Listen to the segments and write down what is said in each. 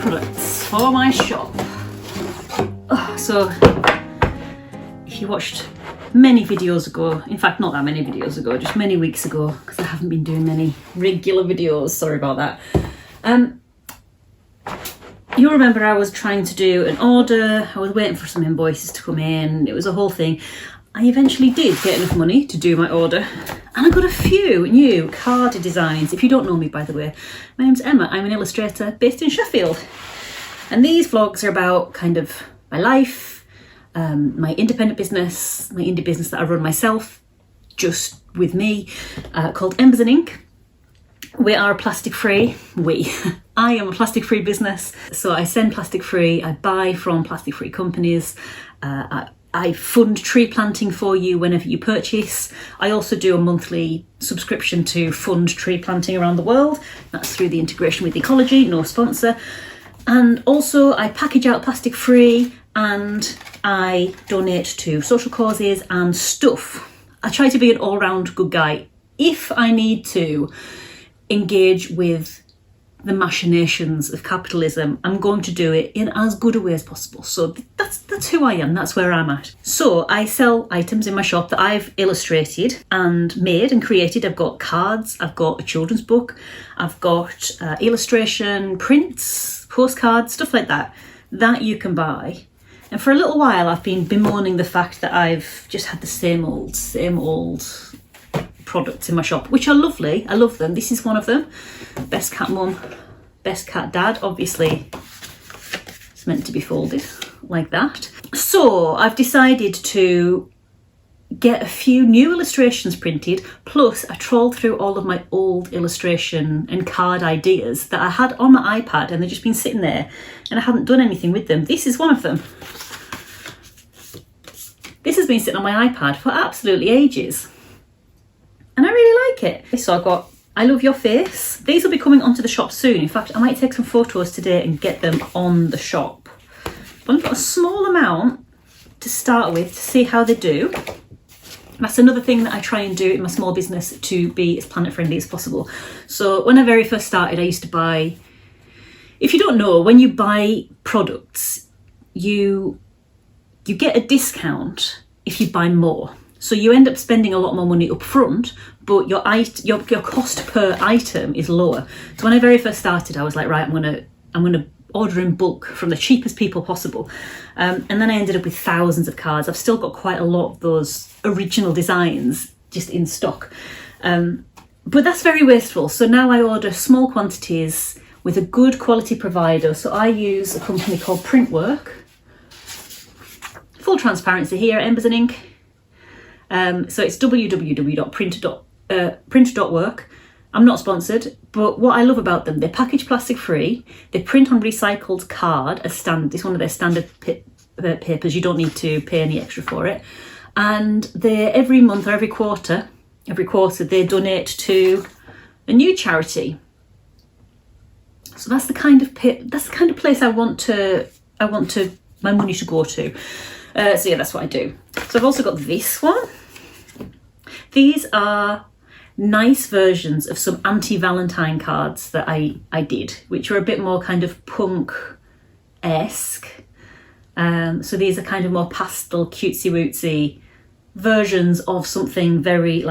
products for my shop. So if you watched many videos ago, in fact not that many videos ago, just many weeks ago, because I haven't been doing many regular videos, sorry about that. You'll remember I was trying to do an order, I was waiting for some invoices to come in, it was a whole thing. I eventually did get enough money to do my order, and I got a few new card designs. If you don't know me, by the way, my name's Emma, I'm an illustrator based in Sheffield. And these vlogs are about kind of my life, my independent business, my indie business that I run myself, just with me, called Embers and Ink. We are plastic free, I am a plastic free business, so I send plastic free, I buy from plastic free companies, I fund tree planting for you whenever you purchase. I also do a monthly subscription to fund tree planting around the world. That's through the integration with Ecology, no sponsor. And also I package out plastic free and I donate to social causes and stuff. I try to be an all-round good guy. If I need to engage with the machinations of capitalism, I'm going to do it in as good a way as possible. So that's who I am, that's where I'm at. So I sell items in my shop that I've illustrated and made and created. I've got cards, I've got a children's book, I've got illustration, prints, postcards, stuff like that you can buy. And for a little while I've been bemoaning the fact that I've just had the same old products in my shop, which are lovely, I love them. This is one of them. Best cat mum, best cat dad, obviously it's meant to be folded like that. So I've decided to get a few new illustrations printed, plus I trawled through all of my old illustration and card ideas that I had on my iPad and they've just been sitting there and I hadn't done anything with them. This is one of them. This has been sitting on my iPad for absolutely ages. And I really like it. So I've got I Love Your Face. These will be coming onto the shop soon. In fact, I might take some photos today and get them on the shop. But I've got a small amount to start with to see how they do. That's another thing that I try and do in my small business to be as planet friendly as possible. So when I very first started, I used to buy, if you don't know, when you buy products, you get a discount if you buy more. So you end up spending a lot more money up front, but your cost per item is lower. So when I very first started, I was like, right, I'm gonna order in bulk from the cheapest people possible. And then I ended up with thousands of cards. I've still got quite a lot of those original designs just in stock. But that's very wasteful. So now I order small quantities with a good quality provider. So I use a company called Printwork. Full transparency here at Embers and Ink. So it's www.print.work. I'm not sponsored, but what I love about them, they package plastic free, they print on recycled card as standard. It's one of their standard papers, you don't need to pay any extra for it. And they every month or every quarter they donate to a new charity. So that's the kind of place I want my money to go to. So yeah, that's what I do. So I've also got this one. These are nice versions of some anti-Valentine cards that I did, which are a bit more kind of punk-esque. So these are kind of more pastel, cutesy-wootsy versions of something very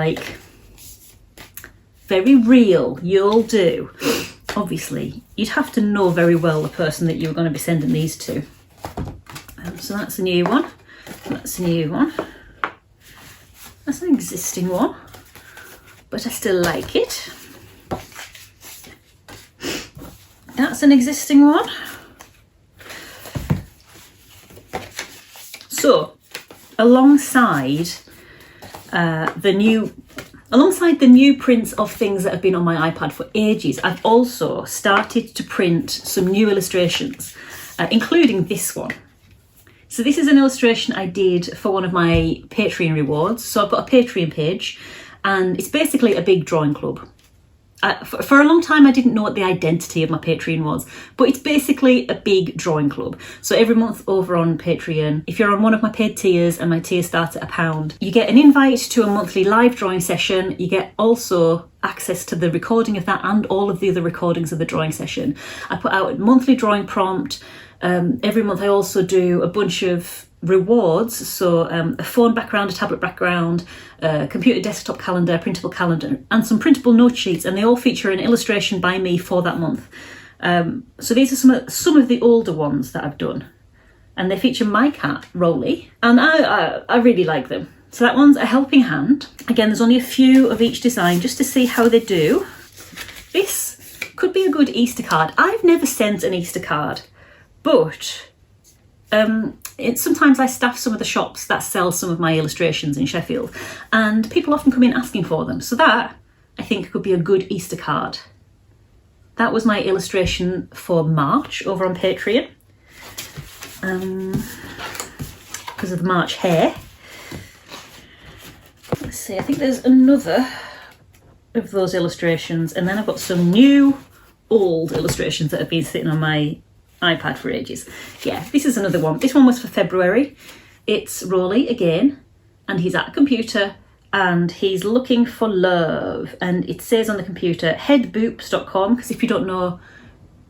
real. You'll do. Obviously, you'd have to know very well the person that you're going to be sending these to. So that's a new one. That's a new one. That's an existing one, but I still like it. That's an existing one. So, alongside the new prints of things that have been on my iPad for ages, I've also started to print some new illustrations, including this one. So this is an illustration I did for one of my Patreon rewards. So I've got a Patreon page and it's basically a big drawing club. for a long time, I didn't know what the identity of my Patreon was, but it's basically a big drawing club. So every month over on Patreon, if you're on one of my paid tiers, and my tier starts at £1, you get an invite to a monthly live drawing session. You get also access to the recording of that and all of the other recordings of the drawing session. I put out a monthly drawing prompt. Every month I also do a bunch of rewards, so a phone background, a tablet background, a computer desktop calendar, printable calendar, and some printable note sheets, and they all feature an illustration by me for that month. So these are some of the older ones that I've done, and they feature my cat Rolly, and I really like them. So that one's a helping hand. Again, there's only a few of each design just to see how they do. This could be a good Easter card. I've never sent an Easter card, but sometimes I staff some of the shops that sell some of my illustrations in Sheffield, and people often come in asking for them. So that, I think, could be a good Easter card. That was my illustration for March over on Patreon, because of the March hair. Let's see, I think there's another of those illustrations, and then I've got some new old illustrations that have been sitting on my iPad for ages. Yeah, this is another one. This one was for February. It's Rolly again, and he's at a computer and he's looking for love, and it says on the computer headboops.com, because if you don't know,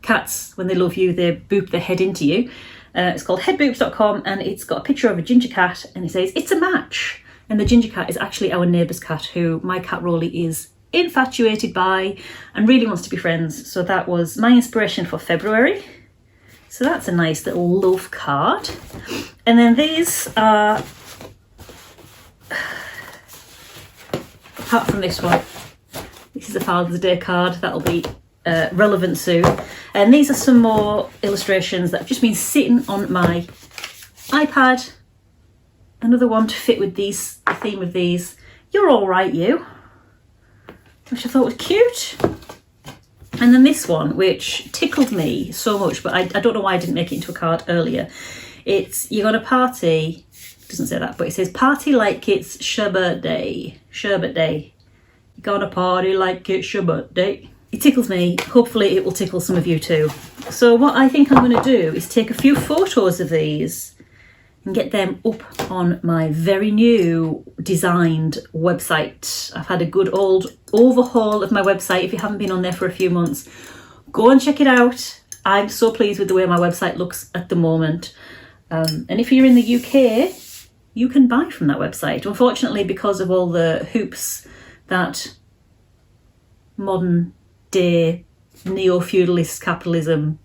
cats, when they love you, they boop their head into you. It's called headboops.com, and it's got a picture of a ginger cat, and it says it's a match. And the ginger cat is actually our neighbour's cat, who my cat Rolly is infatuated by and really wants to be friends. So that was my inspiration for February. So that's a nice little love card. And then these are, apart from this one, this is a Father's Day card that'll be relevant soon. And these are some more illustrations that have just been sitting on my iPad. Another one to fit with these, the theme of these. You're all right, you, which I thought was cute. And then this one, which tickled me so much, but I don't know why I didn't make it into a card earlier. It's, you're going to party, it doesn't say that, but it says party like it's sherbet day. Sherbet day. You're going to party like it's sherbet day. It tickles me. Hopefully it will tickle some of you too. So what I think I'm going to do is take a few photos of these and get them up on my very new designed website. I've had a good old overhaul of my website. If you haven't been on there for a few months, go and check it out. I'm so pleased with the way my website looks at the moment. And if you're in the UK, you can buy from that website. Unfortunately, because of all the hoops that modern day neo-feudalist capitalism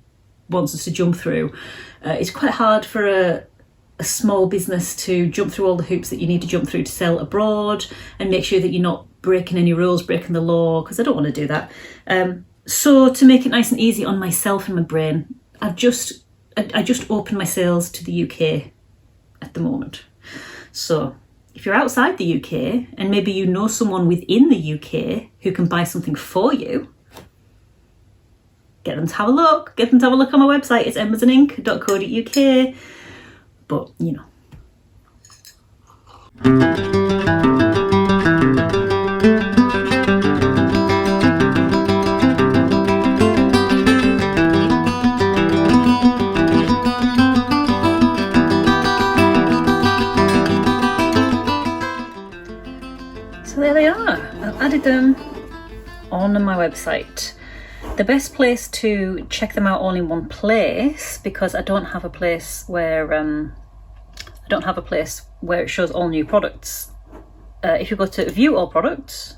wants us to jump through, it's quite hard for a small business to jump through all the hoops that you need to jump through to sell abroad and make sure that you're not breaking any rules, breaking the law, because I don't want to do that. So to make it nice and easy on myself and my brain, I just opened my sales to the UK at the moment. So if you're outside the UK and maybe you know someone within the UK who can buy something for you, get them to have a look. Get them to have a look on my website. It's embersandink.co.uk. But, you know. So there they are. I've added them on my website. The best place to check them out all in one place, because I don't have a place where it shows all new products. If you go to view all products,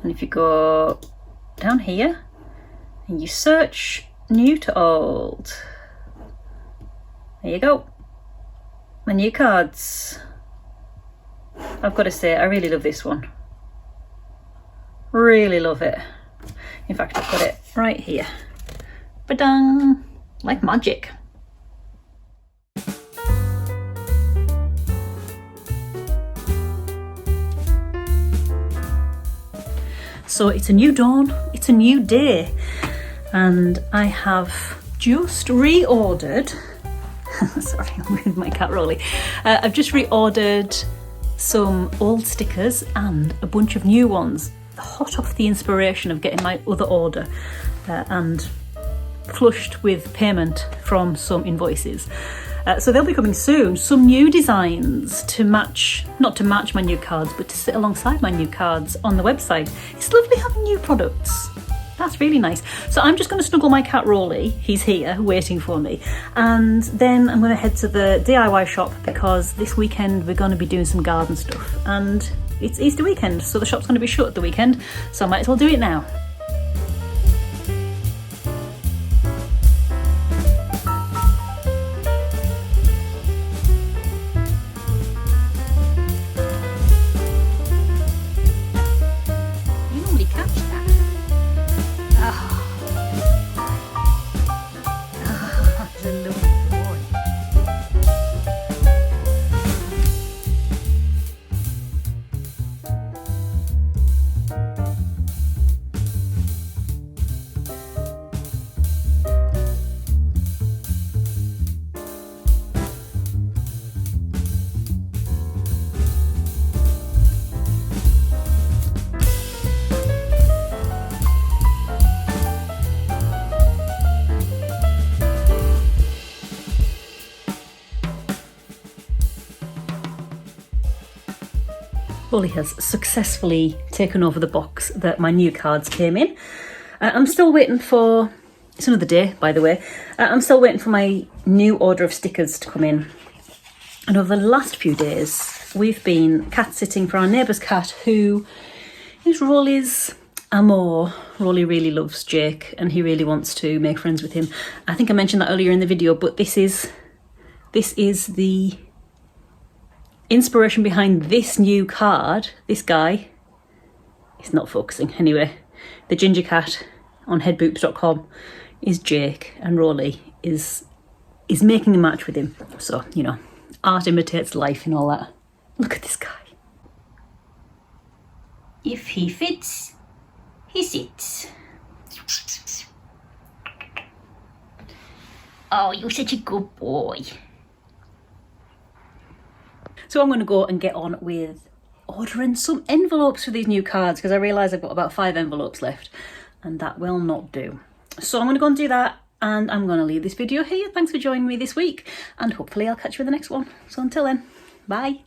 and if you go down here and you search new to old, there you go, my new cards. I've got to say, I really love this one. Really love it. In fact, I've got it right here. Ba-dang! Like magic. So it's a new dawn, it's a new day, and I have just reordered, sorry, I'm with my cat Rolly. I've just reordered some old stickers and a bunch of new ones. hot off the inspiration of getting my other order and flushed with payment from some invoices. So they'll be coming soon. Some new designs to match, not to match my new cards, but to sit alongside my new cards on the website. It's lovely having new products. That's really nice. So I'm just going to snuggle my cat Rolly. He's here waiting for me. And then I'm going to head to the DIY shop because this weekend we're going to be doing some garden stuff. And it's Easter weekend, so the shop's going to be shut at the weekend. So I might as well do it now. Rolly has successfully taken over the box that my new cards came in. I'm still waiting for, it's another day by the way, I'm still waiting for my new order of stickers to come in. And over the last few days, we've been cat sitting for our neighbour's cat who is Rolly's amour. Rolly really loves Jake and he really wants to make friends with him. I think I mentioned that earlier in the video, but this is the inspiration behind this new card. This guy, it's not focusing anyway. The ginger cat on headboops.com is Jake and Rolly is making a match with him. So, you know, art imitates life and all that. Look at this guy. If he fits, he sits. Oh, you're such a good boy. So I'm going to go and get on with ordering some envelopes for these new cards because I realise I've got about 5 envelopes left and that will not do. So I'm going to go and do that and I'm going to leave this video here. Thanks for joining me this week and hopefully I'll catch you in the next one. So until then, bye.